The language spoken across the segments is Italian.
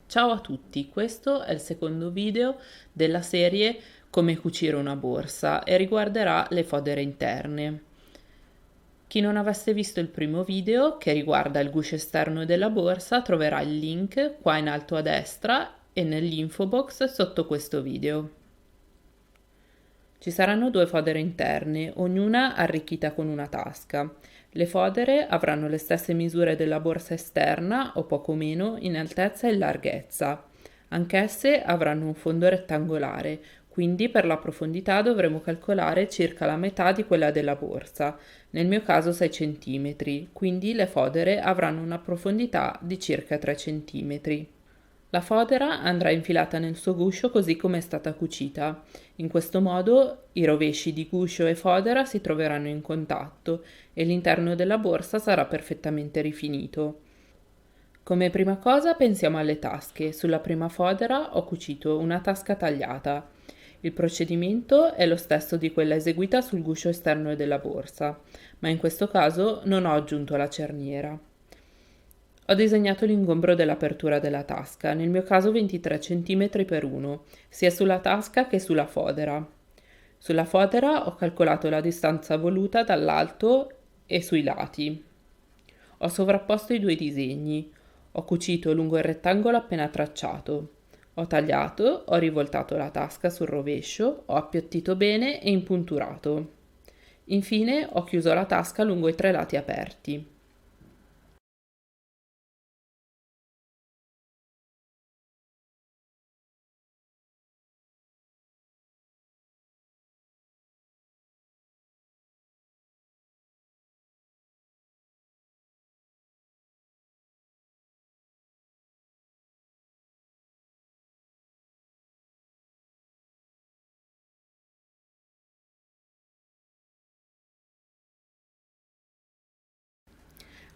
Ciao a tutti, questo è il secondo video della serie Come cucire una borsa e riguarderà le fodere interne. Chi non avesse visto il primo video, che riguarda il guscio esterno della borsa, troverà il link qua in alto a destra e nell'info box sotto questo video. Ci saranno due fodere interne, ognuna arricchita con una tasca. Le fodere avranno le stesse misure della borsa esterna o poco meno in altezza e larghezza. Anch'esse avranno un fondo rettangolare, quindi per la profondità dovremo calcolare circa la metà di quella della borsa, nel mio caso 6 cm, quindi le fodere avranno una profondità di circa 3 cm. La fodera andrà infilata nel suo guscio così come è stata cucita. In questo modo i rovesci di guscio e fodera si troveranno in contatto e l'interno della borsa sarà perfettamente rifinito. Come prima cosa pensiamo alle tasche. Sulla prima fodera ho cucito una tasca tagliata. Il procedimento è lo stesso di quella eseguita sul guscio esterno della borsa, ma in questo caso non ho aggiunto la cerniera. Ho disegnato l'ingombro dell'apertura della tasca, nel mio caso 23 cm x 1, sia sulla tasca che sulla fodera. Sulla fodera ho calcolato la distanza voluta dall'alto e sui lati. Ho sovrapposto i due disegni. Ho cucito lungo il rettangolo appena tracciato. Ho tagliato, ho rivoltato la tasca sul rovescio, ho appiattito bene e impunturato. Infine ho chiuso la tasca lungo i tre lati aperti.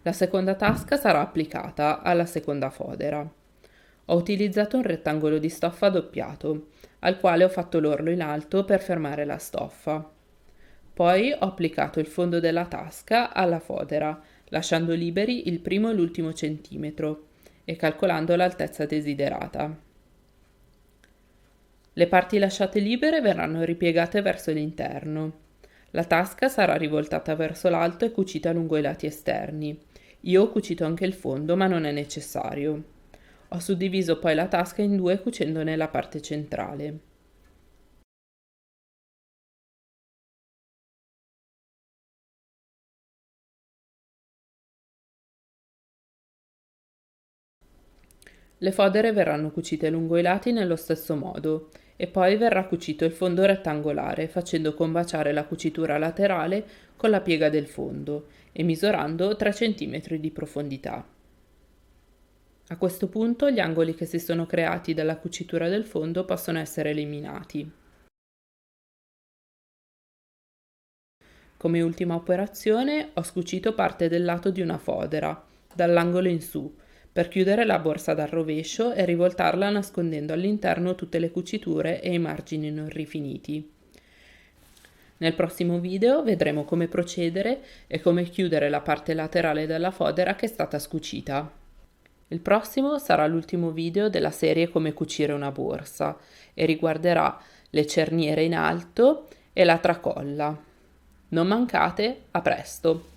La seconda tasca sarà applicata alla seconda fodera. Ho utilizzato un rettangolo di stoffa doppiato, al quale ho fatto l'orlo in alto per fermare la stoffa. Poi ho applicato il fondo della tasca alla fodera, lasciando liberi il primo e l'ultimo centimetro e calcolando l'altezza desiderata. Le parti lasciate libere verranno ripiegate verso l'interno. La tasca sarà rivoltata verso l'alto e cucita lungo i lati esterni. Io ho cucito anche il fondo, ma non è necessario. Ho suddiviso poi la tasca in due cucendone la parte centrale. Le fodere verranno cucite lungo i lati nello stesso modo e poi verrà cucito il fondo rettangolare facendo combaciare la cucitura laterale con la piega del fondo e misurando 3 cm di profondità. A questo punto gli angoli che si sono creati dalla cucitura del fondo possono essere eliminati. Come ultima operazione ho scucito parte del lato di una fodera, dall'angolo in su, per chiudere la borsa dal rovescio e rivoltarla nascondendo all'interno tutte le cuciture e i margini non rifiniti. Nel prossimo video vedremo come procedere e come chiudere la parte laterale della fodera che è stata scucita. Il prossimo sarà l'ultimo video della serie Come cucire una borsa e riguarderà le cerniere in alto e la tracolla. Non mancate, a presto!